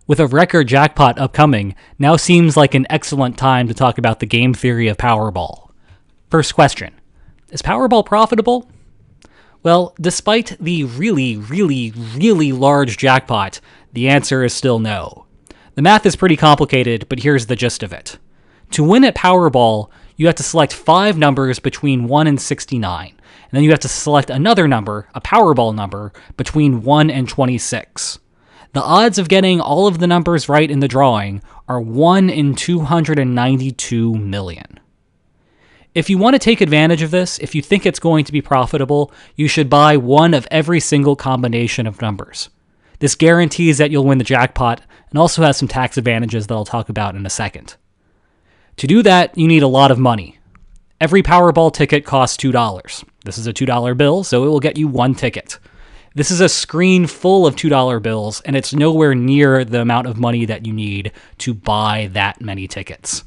With a record jackpot upcoming, now seems like an excellent time to talk about the game theory of Powerball. First question, is Powerball profitable? Well, despite the really large jackpot, the answer is still no. The math is pretty complicated, but here's the gist of it. To win at Powerball, you have to select 5 numbers between 1 and 69, and then you have to select another number, a Powerball number, between 1 and 26. The odds of getting all of the numbers right in the drawing are 1 in 292 million. If you want to take advantage of this, if you think it's going to be profitable, you should buy one of every single combination of numbers. This guarantees that you'll win the jackpot and also has some tax advantages that I'll talk about in a second. To do that, you need a lot of money. Every Powerball ticket costs $2. This is a $2 bill, so it will get you 1 ticket. This is a screen full of $2 bills, and it's nowhere near the amount of money that you need to buy that many tickets.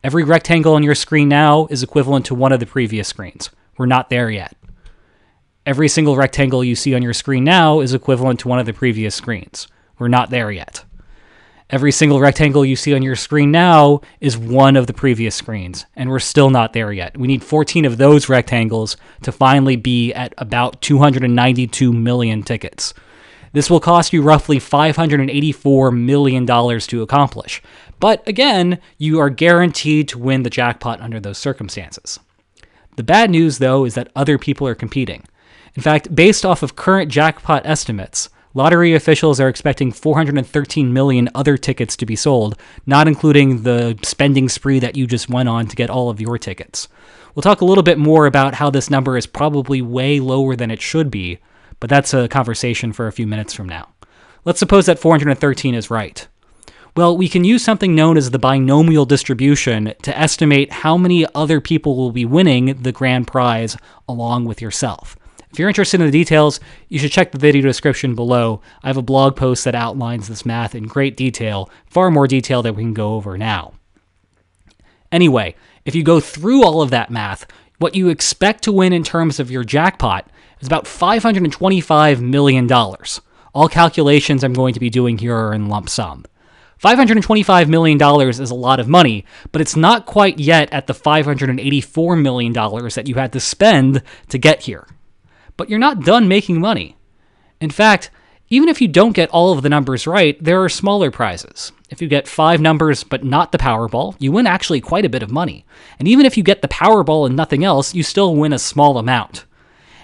Every rectangle on your screen now is equivalent to one of the previous screens. We're not there yet. Every single rectangle you see on your screen now is equivalent to one of the previous screens. We're not there yet. Every single rectangle you see on your screen now is one of the previous screens, and we're still not there yet. We need 14 of those rectangles to finally be at about 292 million tickets. This will cost you roughly $584 million to accomplish. But again, you are guaranteed to win the jackpot under those circumstances. The bad news, though, is that other people are competing. In fact, based off of current jackpot estimates, lottery officials are expecting 413 million other tickets to be sold, not including the spending spree that you just went on to get all of your tickets. We'll talk a little bit more about how this number is probably way lower than it should be, but that's a conversation for a few minutes from now. Let's suppose that 413 is right. Well, we can use something known as the binomial distribution to estimate how many other people will be winning the grand prize along with yourself. If you're interested in the details, you should check the video description below. I have a blog post that outlines this math in great detail, far more detail than we can go over now. Anyway, if you go through all of that math, what you expect to win in terms of your jackpot is about $525 million. All calculations I'm going to be doing here are in lump sum. $525 million is a lot of money, but it's not quite yet at the $584 million that you had to spend to get here. But you're not done making money. In fact, even if you don't get all of the numbers right, there are smaller prizes. If you get 5 numbers but not the Powerball, you win actually quite a bit of money. And even if you get the Powerball and nothing else, you still win a small amount.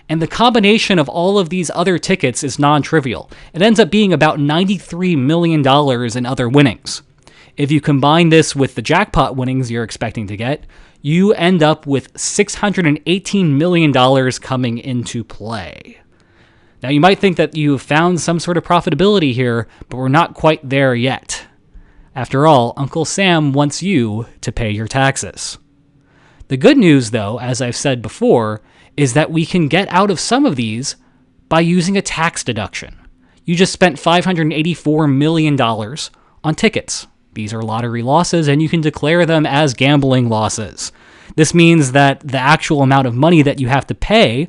And the combination of all of these other tickets is non-trivial. It ends up being about $93 million in other winnings. If you combine this with the jackpot winnings you're expecting to get, you end up with $618 million coming into play. Now, you might think that you've found some sort of profitability here, but we're not quite there yet. After all, Uncle Sam wants you to pay your taxes. The good news, though, as I've said before, is that we can get out of some of these by using a tax deduction. You just spent $584 million on tickets. These are lottery losses, and you can declare them as gambling losses. This means that the actual amount of money that you have to pay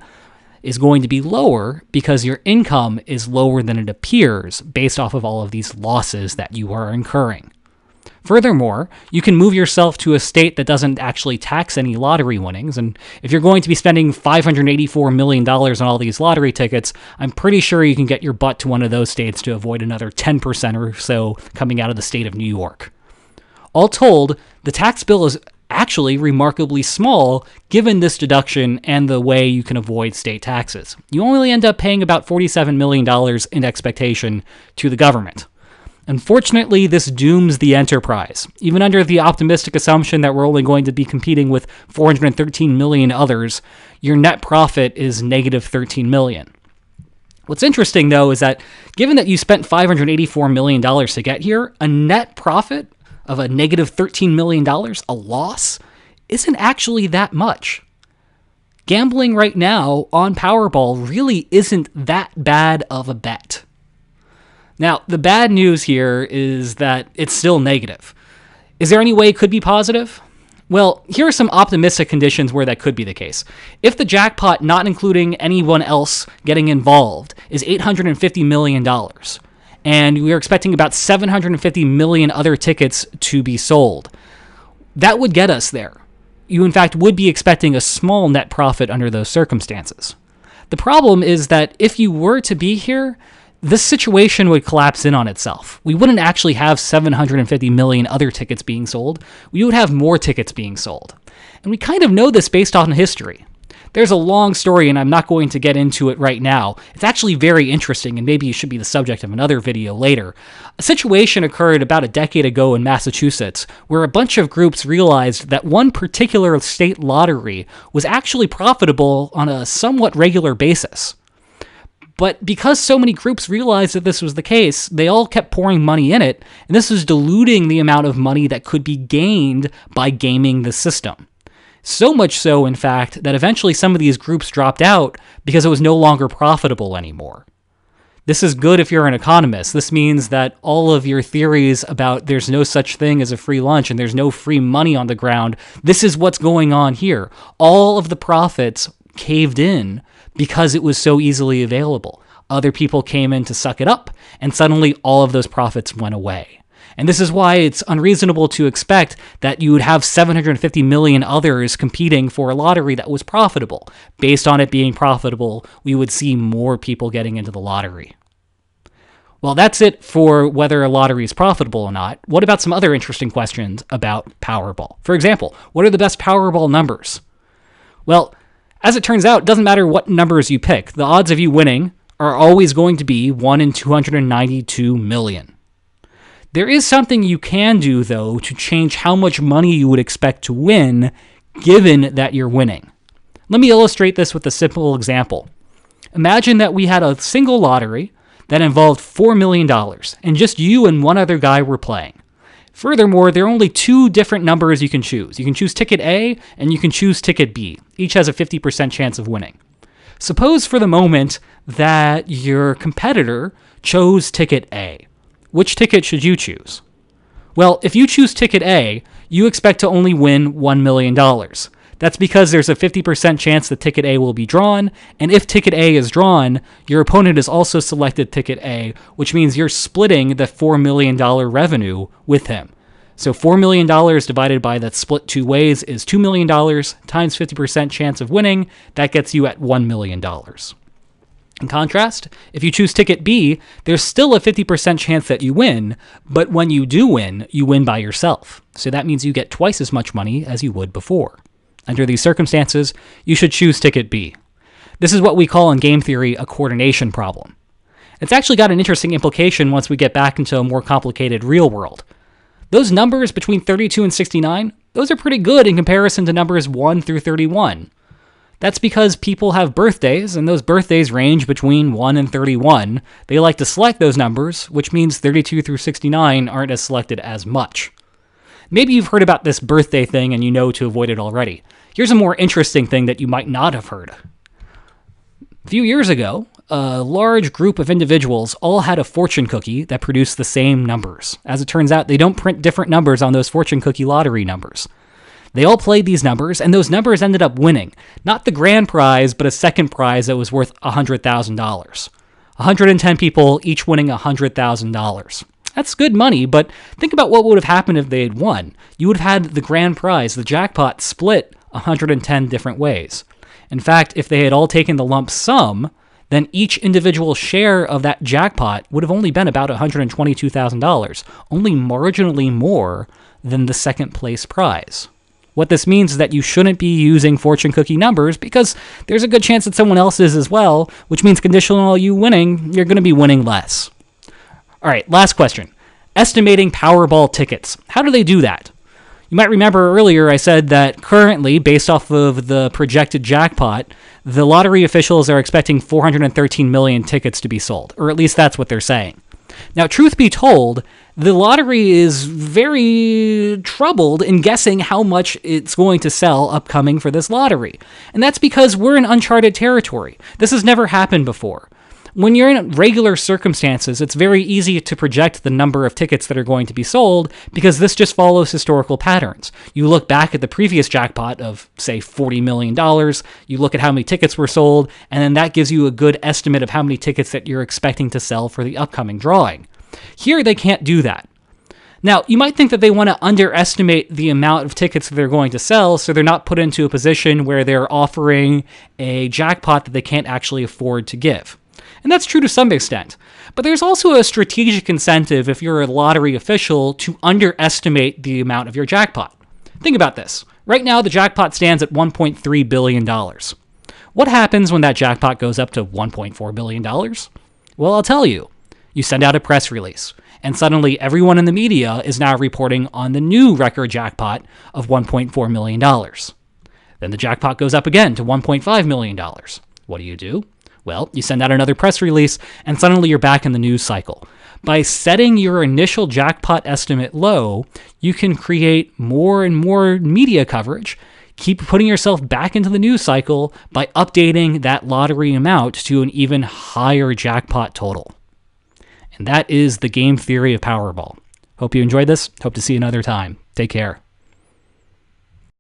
is going to be lower because your income is lower than it appears based off of all of these losses that you are incurring. Furthermore, you can move yourself to a state that doesn't actually tax any lottery winnings, and if you're going to be spending $584 million on all these lottery tickets, I'm pretty sure you can get your butt to one of those states to avoid another 10% or so coming out of the state of New York. All told, the tax bill is actually remarkably small given this deduction and the way you can avoid state taxes. You only end up paying about $47 million in expectation to the government. Unfortunately, this dooms the enterprise. Even under the optimistic assumption that we're only going to be competing with 413 million others, your net profit is negative 13 million. What's interesting, though, is that given that you spent $584 million to get here, a net profit of a negative $13 million, a loss, isn't actually that much. Gambling right now on Powerball really isn't that bad of a bet. Now, the bad news here is that it's still negative. Is there any way it could be positive? Well, here are some optimistic conditions where that could be the case. If the jackpot, not including anyone else getting involved, is $850 million, and we are expecting about 750 million other tickets to be sold. That would get us there. You, in fact, would be expecting a small net profit under those circumstances. The problem is that if you were to be here, this situation would collapse in on itself. We wouldn't actually have 750 million other tickets being sold. We would have more tickets being sold. And we kind of know this based on history. There's a long story, and I'm not going to get into it right now. It's actually very interesting, and maybe it should be the subject of another video later. A situation occurred about a decade ago in Massachusetts, where a bunch of groups realized that one particular state lottery was actually profitable on a somewhat regular basis. But because so many groups realized that this was the case, they all kept pouring money in it, and this was diluting the amount of money that could be gained by gaming the system. So much so, in fact, that eventually some of these groups dropped out because it was no longer profitable anymore. This is good if you're an economist. This means that all of your theories about there's no such thing as a free lunch and there's no free money on the ground, this is what's going on here. All of the profits caved in because it was so easily available. Other people came in to suck it up, and suddenly all of those profits went away. And this is why it's unreasonable to expect that you would have 750 million others competing for a lottery that was profitable. Based on it being profitable, we would see more people getting into the lottery. Well, that's it for whether a lottery is profitable or not. What about some other interesting questions about Powerball? For example, what are the best Powerball numbers? Well, as it turns out, it doesn't matter what numbers you pick. The odds of you winning are always going to be 1 in 292 million. There is something you can do, though, to change how much money you would expect to win, given that you're winning. Let me illustrate this with a simple example. Imagine that we had a single lottery that involved $4 million, and just you and one other guy were playing. Furthermore, there are only 2 different numbers you can choose. You can choose ticket A, and you can choose ticket B. Each has a 50% chance of winning. Suppose for the moment that your competitor chose ticket A. Which ticket should you choose? Well, if you choose ticket A, you expect to only win $1 million. That's because there's a 50% chance that ticket A will be drawn, and if ticket A is drawn, your opponent has also selected ticket A, which means you're splitting the $4 million revenue with him. So $4 million divided by that split 2 ways is $2 million times 50% chance of winning. That gets you at $1 million. In contrast, if you choose ticket B, there's still a 50% chance that you win, but when you do win, you win by yourself. So that means you get twice as much money as you would before. Under these circumstances, you should choose ticket B. This is what we call in game theory a coordination problem. It's actually got an interesting implication once we get back into a more complicated real world. Those numbers between 32 and 69, those are pretty good in comparison to numbers 1 through 31. That's because people have birthdays, and those birthdays range between 1 and 31. They like to select those numbers, which means 32 through 69 aren't as selected as much. Maybe you've heard about this birthday thing and you know to avoid it already. Here's a more interesting thing that you might not have heard. A few years ago, a large group of individuals all had a fortune cookie that produced the same numbers. As it turns out, they don't print different numbers on those fortune cookie lottery numbers. They all played these numbers, and those numbers ended up winning. Not the grand prize, but a second prize that was worth $100,000. 110 people, each winning $100,000. That's good money, but think about what would have happened if they had won. You would have had the grand prize, the jackpot, split 110 different ways. In fact, if they had all taken the lump sum, then each individual share of that jackpot would have only been about $122,000, only marginally more than the second place prize. What this means is that you shouldn't be using fortune cookie numbers because there's a good chance that someone else is as well, which means conditional on you winning, you're going to be winning less. All right, last question. Estimating Powerball tickets. How do they do that? You might remember earlier I said that currently, based off of the projected jackpot, the lottery officials are expecting 413 million tickets to be sold, or at least that's what they're saying. Now, truth be told, the lottery is very troubled in guessing how much it's going to sell upcoming for this lottery. And that's because we're in uncharted territory. This has never happened before. When you're in regular circumstances, it's very easy to project the number of tickets that are going to be sold because this just follows historical patterns. You look back at the previous jackpot of, say, $40 million, you look at how many tickets were sold, and then that gives you a good estimate of how many tickets that you're expecting to sell for the upcoming drawing. Here, they can't do that. Now, you might think that they want to underestimate the amount of tickets that they're going to sell, so they're not put into a position where they're offering a jackpot that they can't actually afford to give. And that's true to some extent. But there's also a strategic incentive if you're a lottery official to underestimate the amount of your jackpot. Think about this. Right now, the jackpot stands at $1.3 billion. What happens when that jackpot goes up to $1.4 billion? Well, I'll tell you. You send out a press release, and suddenly everyone in the media is now reporting on the new record jackpot of $1.4 million. Then the jackpot goes up again to $1.5 million. What do? Well, you send out another press release, and suddenly you're back in the news cycle. By setting your initial jackpot estimate low, you can create more and more media coverage, keep putting yourself back into the news cycle by updating that lottery amount to an even higher jackpot total. And that is the game theory of Powerball. Hope you enjoyed this. Hope to see you another time. Take care.